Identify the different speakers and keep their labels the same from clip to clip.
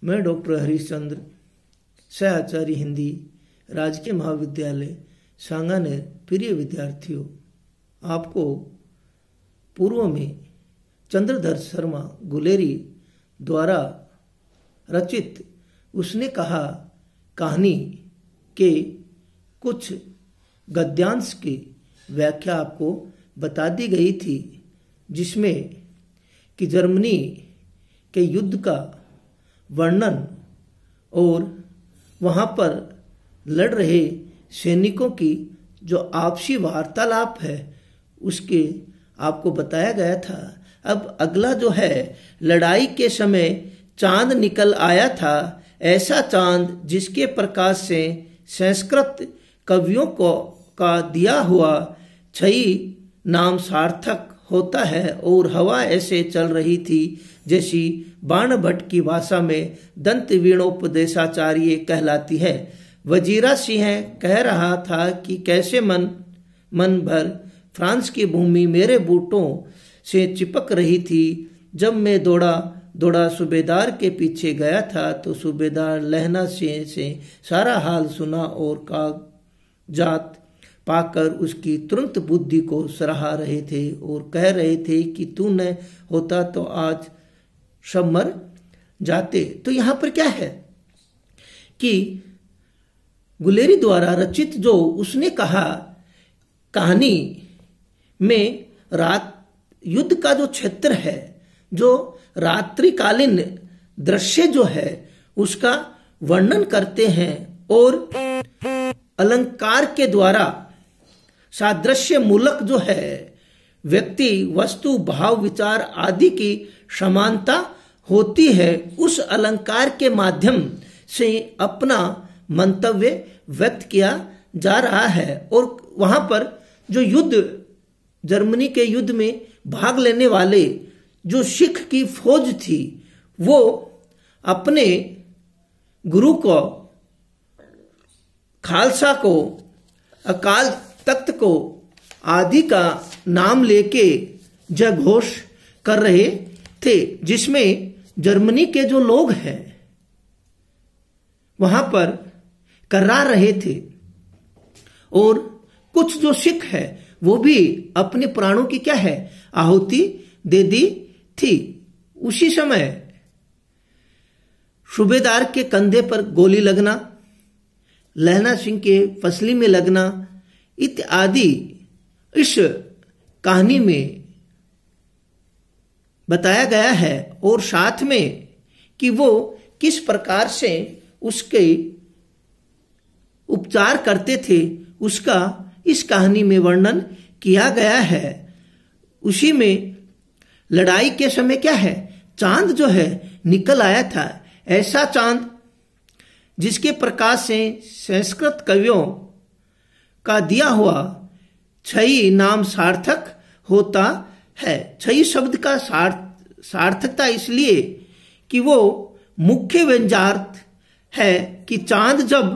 Speaker 1: मैं डॉक्टर हरीश चंद्र, सह आचार्य हिंदी, राजकीय महाविद्यालय सांगानेर। प्रिय विद्यार्थियों, आपको पूर्व में चंद्रधर शर्मा गुलेरी द्वारा रचित उसने कहा कहानी के कुछ गद्यांश की व्याख्या आपको बता दी गई थी, जिसमें कि जर्मनी के युद्ध का वर्णन और वहाँ पर लड़ रहे सैनिकों की जो आपसी वार्तालाप है उसके आपको बताया गया था। अब अगला जो है, लड़ाई के समय चांद निकल आया था, ऐसा चांद जिसके प्रकाश से संस्कृत कवियों का दिया हुआ छई नाम सार्थक होता है, और हवा ऐसे चल रही थी जैसी बाण भट्ट की भाषा में दंत वीणोपदेशाचार्य कहलाती है। वजीरा सिंह कह रहा था कि कैसे मन भर फ्रांस की भूमि मेरे बूटों से चिपक रही थी। जब मैं दौड़ा सूबेदार के पीछे गया था तो सूबेदार लहना सिंह से सारा हाल सुना और कागजात पाकर उसकी तुरंत बुद्धि को सराहा रहे थे और कह रहे थे कि तू न होता तो आज सब मर जाते। तो यहाँ पर क्या है कि गुलेरी द्वारा रचित जो उसने कहा कहानी में रात युद्ध का जो क्षेत्र है, जो रात्रिकालीन दृश्य जो है उसका वर्णन करते हैं और अलंकार के द्वारा सादृश्य मूलक जो है व्यक्ति वस्तु भाव विचार आदि की समानता होती है, उस अलंकार के माध्यम से अपना मंतव्य व्यक्त किया जा रहा है। और वहां पर जो युद्ध, जर्मनी के युद्ध में भाग लेने वाले जो सिख की फौज थी, वो अपने गुरु को, खालसा को, अकाल तख्त को आदि का नाम लेके जयघोष कर रहे थे, जिसमें जर्मनी के जो लोग हैं वहां पर कर्रा रहे थे और कुछ जो सिख है वो भी अपने प्राणों की क्या है आहुति दे दी थी। उसी समय सूबेदार के कंधे पर गोली लगना, लहना सिंह के फसली में लगना इत्यादि इस कहानी में बताया गया है, और साथ में कि वो किस प्रकार से उसके उपचार करते थे उसका इस कहानी में वर्णन किया गया है। उसी में लड़ाई के समय क्या है, चांद जो है निकल आया था, ऐसा चांद जिसके प्रकाश से संस्कृत कवियों का दिया हुआ छई नाम सार्थक होता है। छई शब्द का सार्थकता इसलिए कि वो मुख्य व्यंग्यार्थ है कि चांद जब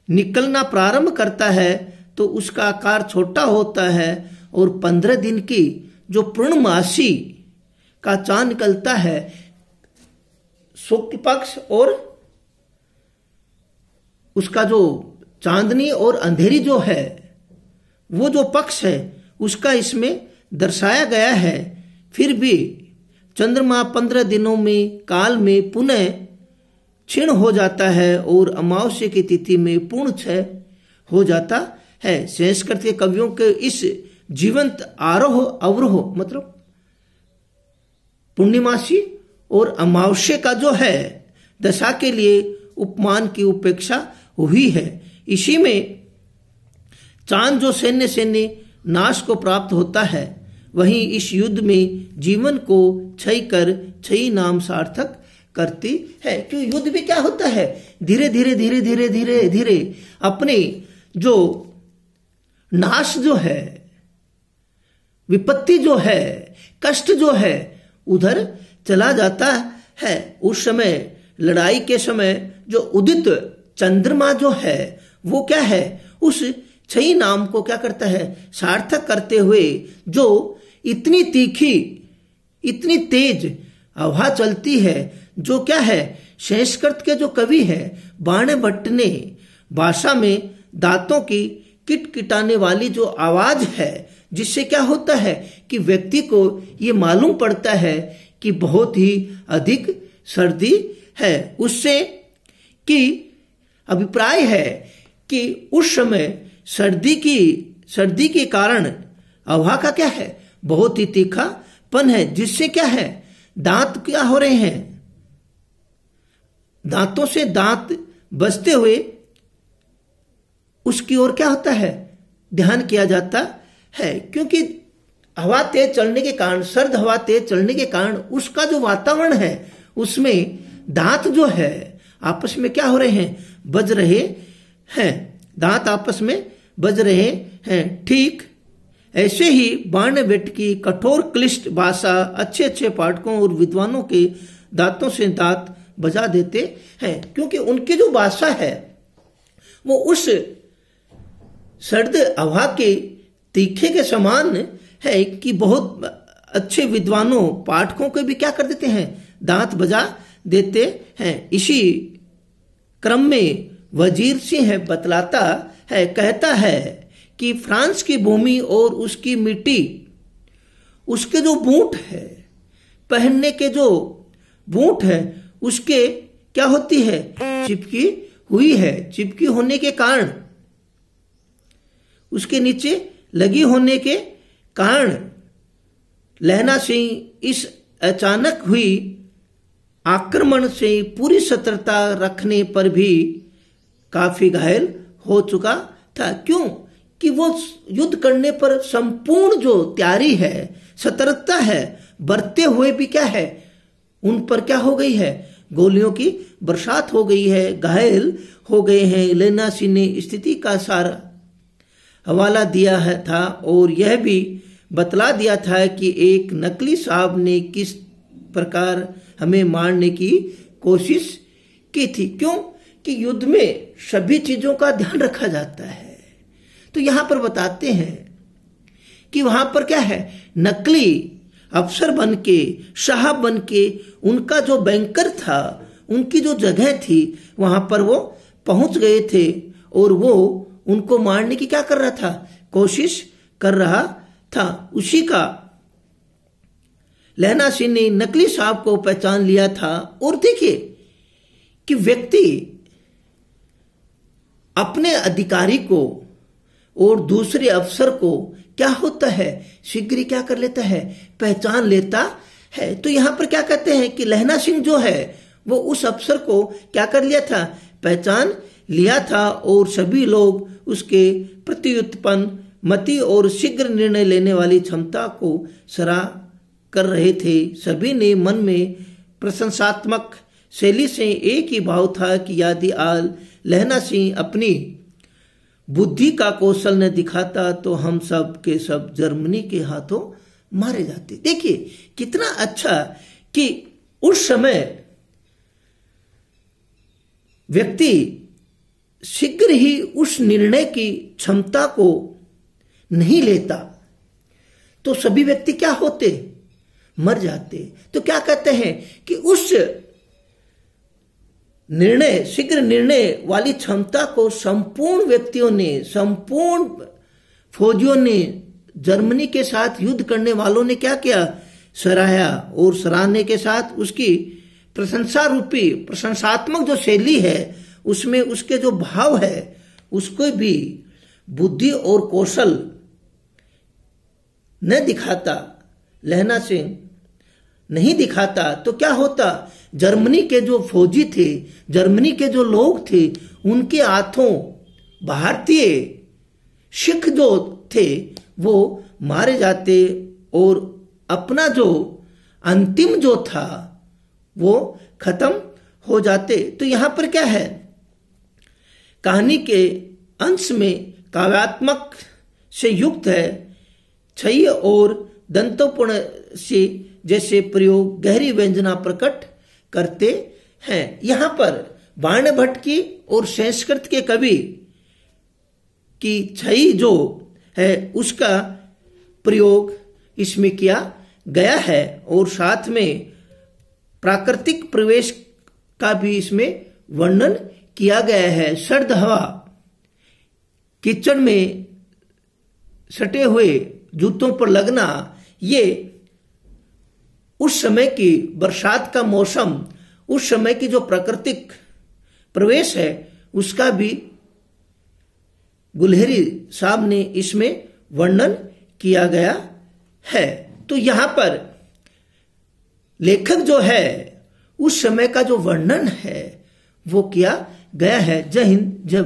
Speaker 1: निकलना प्रारंभ करता है तो उसका आकार छोटा होता है, और 15 दिन की जो पूर्णमासी का चांद निकलता है शुक्ल पक्ष, और उसका जो चांदनी और अंधेरी जो है वो जो पक्ष है उसका इसमें दर्शाया गया है। फिर भी चंद्रमा 15 दिनों में काल में पुनः क्षीण हो जाता है और अमावस्या की तिथि में पूर्ण क्षय हो जाता है। संस्कृत के कवियों के इस जीवंत आरोह अवरोह मतलब पूर्णिमासी और अमावस्या का जो है दशा के लिए उपमान की उपेक्षा हुई है। इसी में चांद जो सैन्य नाश को प्राप्त होता है, वहीं इस युद्ध में जीवन को क्षय कर छई नाम सार्थक करती है। क्यों युद्ध भी क्या होता है, धीरे धीरे अपने जो नाश जो है, विपत्ति जो है, कष्ट जो है उधर चला जाता है। उस समय लड़ाई के समय जो उदित चंद्रमा जो है वो क्या है, उस छई नाम को क्या करता है सार्थक करते हुए जो इतनी तीखी इतनी तेज हवा चलती है जो क्या है संस्कृत के जो कवि है बाणभट्ट ने भाषा में दांतों की किटकिटाने वाली जो आवाज है, जिससे क्या होता है कि व्यक्ति को ये मालूम पड़ता है कि बहुत ही अधिक सर्दी है, उससे कि अभिप्राय है कि उस समय सर्दी के कारण हवा का क्या है, बहुत ही तीखापन है, जिससे क्या है दांत क्या हो रहे हैं, दांतों से दांत बजते हुए उसकी ओर क्या होता है, ध्यान किया जाता है। क्योंकि हवा तेज चलने के कारण, सर्द हवा तेज चलने के कारण उसका जो वातावरण है उसमें दांत जो है आपस में क्या हो रहे हैं, बज रहे हैं, दांत आपस में बज रहे हैं। ठीक ऐसे ही बाणभट्ट की कठोर क्लिष्ट भाषा अच्छे अच्छे पाठकों और विद्वानों के दांतों से दांत बजा देते हैं, क्योंकि उनकी जो भाषा है वो उस सर्द हवा के तीखे के समान है कि बहुत अच्छे विद्वानों पाठकों को भी क्या कर देते हैं, दांत बजा देते हैं। इसी क्रम में वजीर सिंह बतलाता है, कहता है कि फ्रांस की भूमि और उसकी मिट्टी, उसके जो बूट है, पहनने के जो बूट है, उसके क्या होती है, चिपकी हुई है। चिपकी होने के कारण, उसके नीचे लगी होने के कारण लहना सिंह इस अचानक हुई आक्रमण से पूरी सतर्कता रखने पर भी काफी घायल हो चुका था। क्यों कि वो युद्ध करने पर संपूर्ण जो तैयारी है, सतर्कता है, बरतते हुए भी क्या है, उन पर क्या हो गई है, गोलियों की बरसात हो गई है, घायल हो गए हैं। लहना सिंह ने स्थिति का सारा हवाला दिया है था और यह भी बतला दिया था कि एक नकली साहब ने किस प्रकार हमें मारने की कोशिश की थी। क्यों कि युद्ध में सभी चीजों का ध्यान रखा जाता है। तो यहां पर बताते हैं कि वहां पर क्या है, नकली अफसर बन के, साहब बन के, उनका जो बैंकर था, उनकी जो जगह थी, वहां पर वो पहुंच गए थे और वो उनको मारने की क्या कर रहा था, कोशिश कर रहा था। उसी का लहना सिंह ने नकली साहब को पहचान लिया था। और देखिए कि व्यक्ति अपने अधिकारी को और दूसरे अफसर को क्या होता है, शीघ्र क्या कर लेता है, पहचान लेता है। तो यहां पर क्या कहते हैं कि लहना सिंह जो है वो उस अफसर को क्या कर लिया था, पहचान लिया था और सभी लोग उसके प्रति उत्पन्न मति और शीघ्र निर्णय लेने वाली क्षमता को सराह कर रहे थे। सभी ने मन में प्रशंसात्मक शैली से एक ही भाव था कि यदि लहना सिंह अपनी बुद्धि का कौशल न दिखाता तो हम सब के सब जर्मनी के हाथों मारे जाते। देखिए कितना अच्छा कि उस समय व्यक्ति शीघ्र ही उस निर्णय की क्षमता को नहीं लेता तो सभी व्यक्ति क्या होते, मर जाते। तो क्या कहते हैं कि उस निर्णय, शीघ्र निर्णय वाली क्षमता को संपूर्ण व्यक्तियों ने, संपूर्ण फौजियों ने, जर्मनी के साथ युद्ध करने वालों ने क्या किया, सराहा। और सराहने के साथ उसकी प्रशंसा रूपी प्रशंसात्मक जो शैली है, उसमें उसके जो भाव है, उसको भी बुद्धि और कौशल न दिखाता, लहना सिंह नहीं दिखाता तो क्या होता, जर्मनी के जो फौजी थे, जर्मनी के जो लोग थे, उनके हाथों भारतीय सिख जो थे वो मारे जाते और अपना जो अंतिम जो था वो खत्म हो जाते। तो यहां पर क्या है, कहानी के अंश में काव्यात्मक से युक्त है, छय और दंतोपूर्ण से जैसे प्रयोग गहरी व्यंजना प्रकट करते हैं। यहां पर बाणभट्ट की और संस्कृत के कवि की छई जो है उसका प्रयोग इसमें किया गया है और साथ में प्राकृतिक प्रवेश का भी इसमें वर्णन किया गया है। सर्द हवा, कीचड़ में सटे हुए जूतों पर लगना, ये उस समय की बरसात का मौसम, उस समय की जो प्राकृतिक प्रवेश है उसका भी गुलहेरी साहब ने इसमें वर्णन किया गया है। तो यहां पर लेखक जो है उस समय का जो वर्णन है वो किया गया है। जय हिंद, जय भारत।